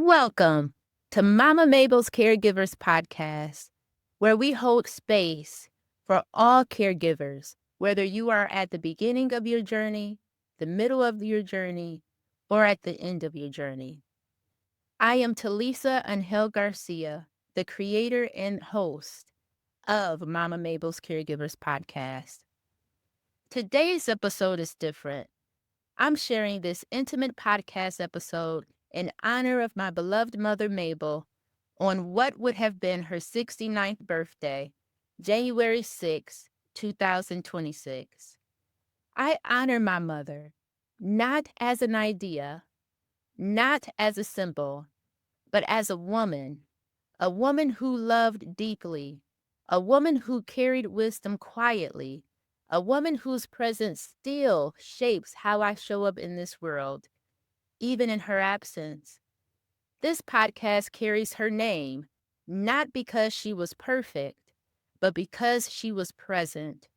Welcome to Mama Mabel's Caregivers podcast, where we hold space for all caregivers, whether you are at the beginning of your journey, the middle of your journey, or at the end of your journey. I am Talisa Angel Garcia, the creator and host of Mama Mabel's Caregivers podcast. Today's episode is different. I'm sharing this intimate podcast episode in honor of my beloved mother, Mabel, on what would have been her 69th birthday, January 6, 2026. I honor my mother, not as an idea, not as a symbol, but as a woman who loved deeply, a woman who carried wisdom quietly, a woman whose presence still shapes how I show up in this world, even in her absence. This podcast carries her name, not because she was perfect, but because she was present,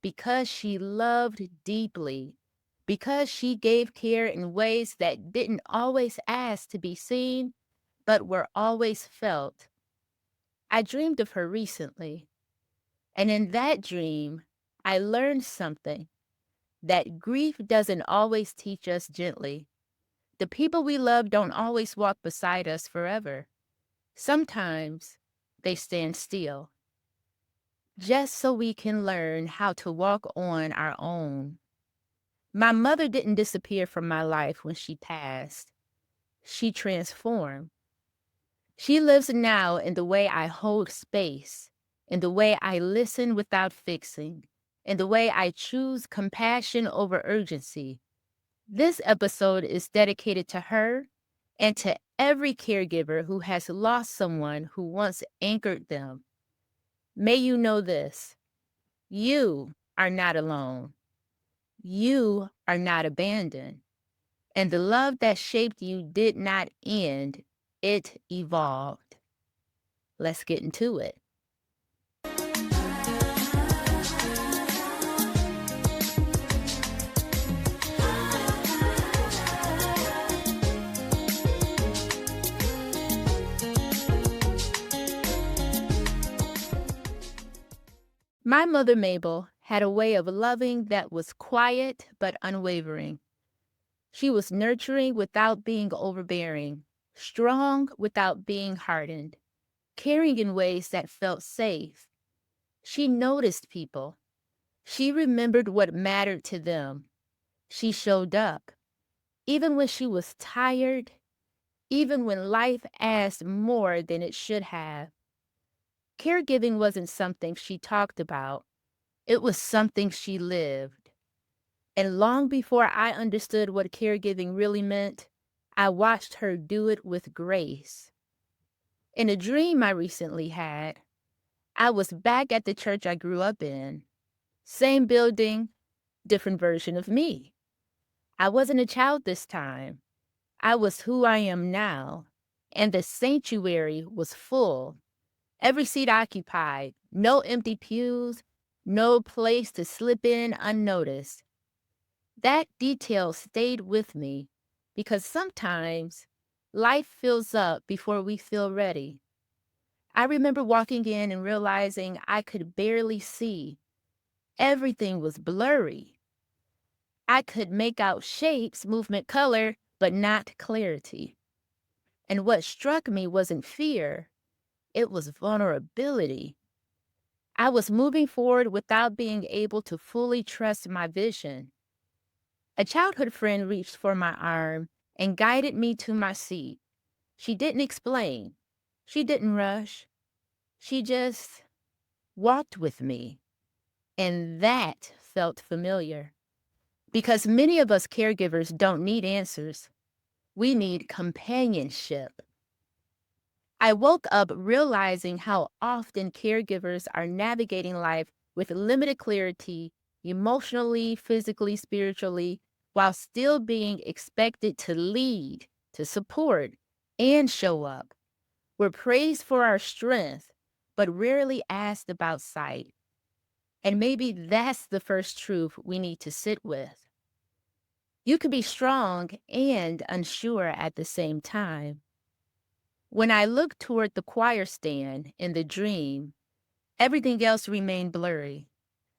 because she loved deeply, because she gave care in ways that didn't always ask to be seen, but were always felt. I dreamed of her recently, and in that dream, I learned something that grief doesn't always teach us gently. The people we love don't always walk beside us forever. Sometimes they stand still, just so we can learn how to walk on our own. My mother didn't disappear from my life when she passed. She transformed. She lives now in the way I hold space, in the way I listen without fixing, in the way I choose compassion over urgency. This episode is dedicated to her and to every caregiver who has lost someone who once anchored them. May you know this: you are not alone. You are not abandoned. And the love that shaped you did not end, it evolved. Let's get into it. My mother, Mabel, had a way of loving that was quiet but unwavering. She was nurturing without being overbearing, strong without being hardened, caring in ways that felt safe. She noticed people. She remembered what mattered to them. She showed up, even when she was tired, even when life asked more than it should have. Caregiving wasn't something she talked about. It was something she lived. And long before I understood what caregiving really meant, I watched her do it with grace. In a dream I recently had, I was back at the church I grew up in. Same building, different version of me. I wasn't a child this time. I was who I am now. And the sanctuary was full. Every seat occupied, no empty pews, no place to slip in unnoticed. That detail stayed with me because sometimes life fills up before we feel ready. I remember walking in and realizing I could barely see. Everything was blurry. I could make out shapes, movement, color, but not clarity. And what struck me wasn't fear, it was vulnerability. I was moving forward without being able to fully trust my vision. A childhood friend reached for my arm and guided me to my seat. She didn't explain. She didn't rush. She just walked with me. And that felt familiar. Because many of us caregivers don't need answers. We need companionship. I woke up realizing how often caregivers are navigating life with limited clarity, emotionally, physically, spiritually, while still being expected to lead, to support, and show up. We're praised for our strength, but rarely asked about sight. And maybe that's the first truth we need to sit with. You can be strong and unsure at the same time. When I looked toward the choir stand in the dream, everything else remained blurry,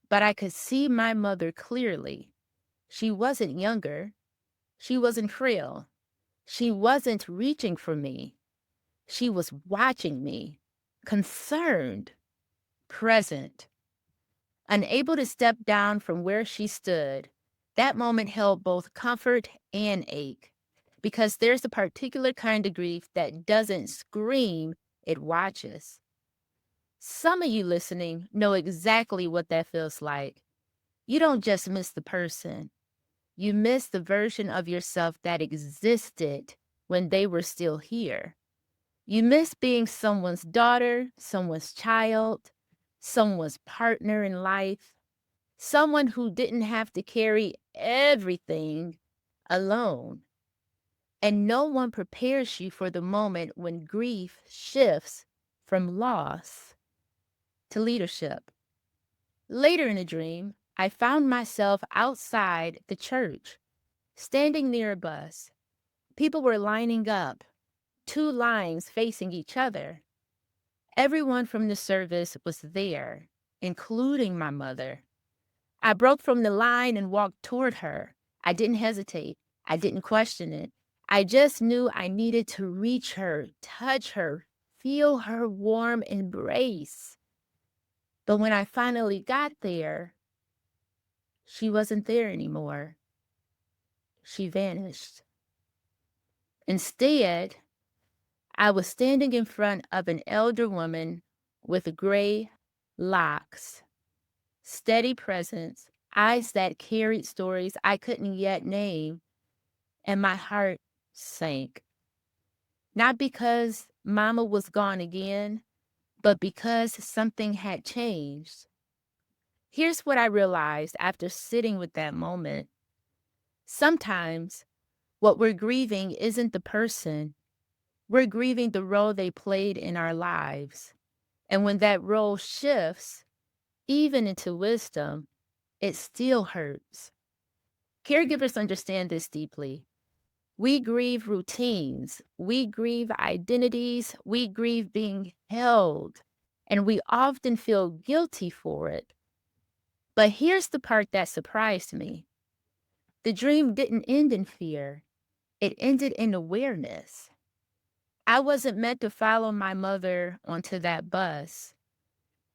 but I could see my mother clearly. She wasn't younger. She wasn't frail. She wasn't reaching for me. She was watching me, concerned, present. Unable to step down from where she stood, that moment held both comfort and ache. Because there's a particular kind of grief that doesn't scream, it watches. Some of you listening know exactly what that feels like. You don't just miss the person, you miss the version of yourself that existed when they were still here. You miss being someone's daughter, someone's child, someone's partner in life, someone who didn't have to carry everything alone. And no one prepares you for the moment when grief shifts from loss to leadership. Later in the dream, I found myself outside the church, standing near a bus. People were lining up, two lines facing each other. Everyone from the service was there, including my mother. I broke from the line and walked toward her. I didn't hesitate. I didn't question it. I just knew I needed to reach her, touch her, feel her warm embrace. But when I finally got there, she wasn't there anymore. She vanished. Instead, I was standing in front of an elder woman with gray locks, steady presence, eyes that carried stories I couldn't yet name, and my heart sank. Not because Mama was gone again, but because something had changed. Here's what I realized after sitting with that moment. Sometimes what we're grieving isn't the person, we're grieving the role they played in our lives. And when that role shifts, even into wisdom, it still hurts. Caregivers understand this deeply. We grieve routines, we grieve identities, we grieve being held, and we often feel guilty for it. But here's the part that surprised me. The dream didn't end in fear, it ended in awareness. I wasn't meant to follow my mother onto that bus.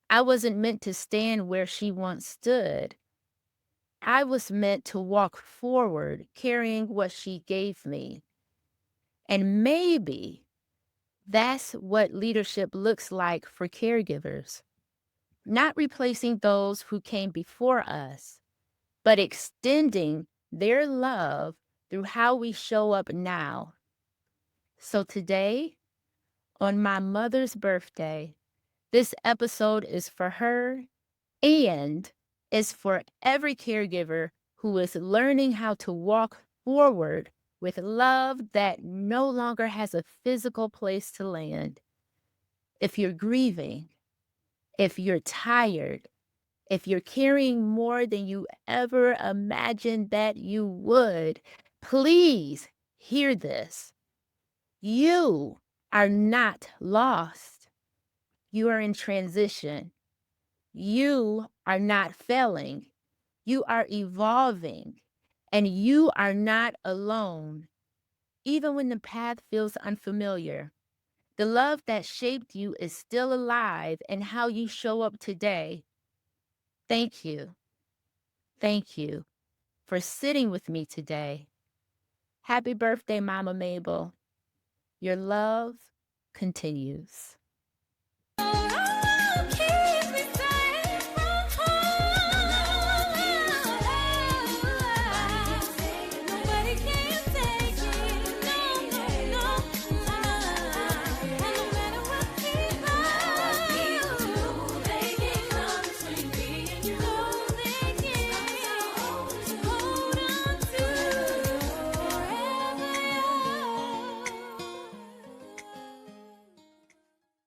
I wasn't meant to stand where she once stood. I was meant to walk forward, carrying what she gave me. And maybe that's what leadership looks like for caregivers. Not replacing those who came before us, but extending their love through how we show up now. So today, on my mother's birthday, this episode is for her and is for every caregiver who is learning how to walk forward with love that no longer has a physical place to land. If you're grieving, if you're tired, if you're carrying more than you ever imagined that you would, please hear this. You are not lost. You are in transition. You are not failing. You are evolving. And you are not alone, even when the path feels unfamiliar. The love that shaped you is still alive in how you show up today. Thank you. Thank you for sitting with me today. Happy birthday, Mama Mabel. Your love continues.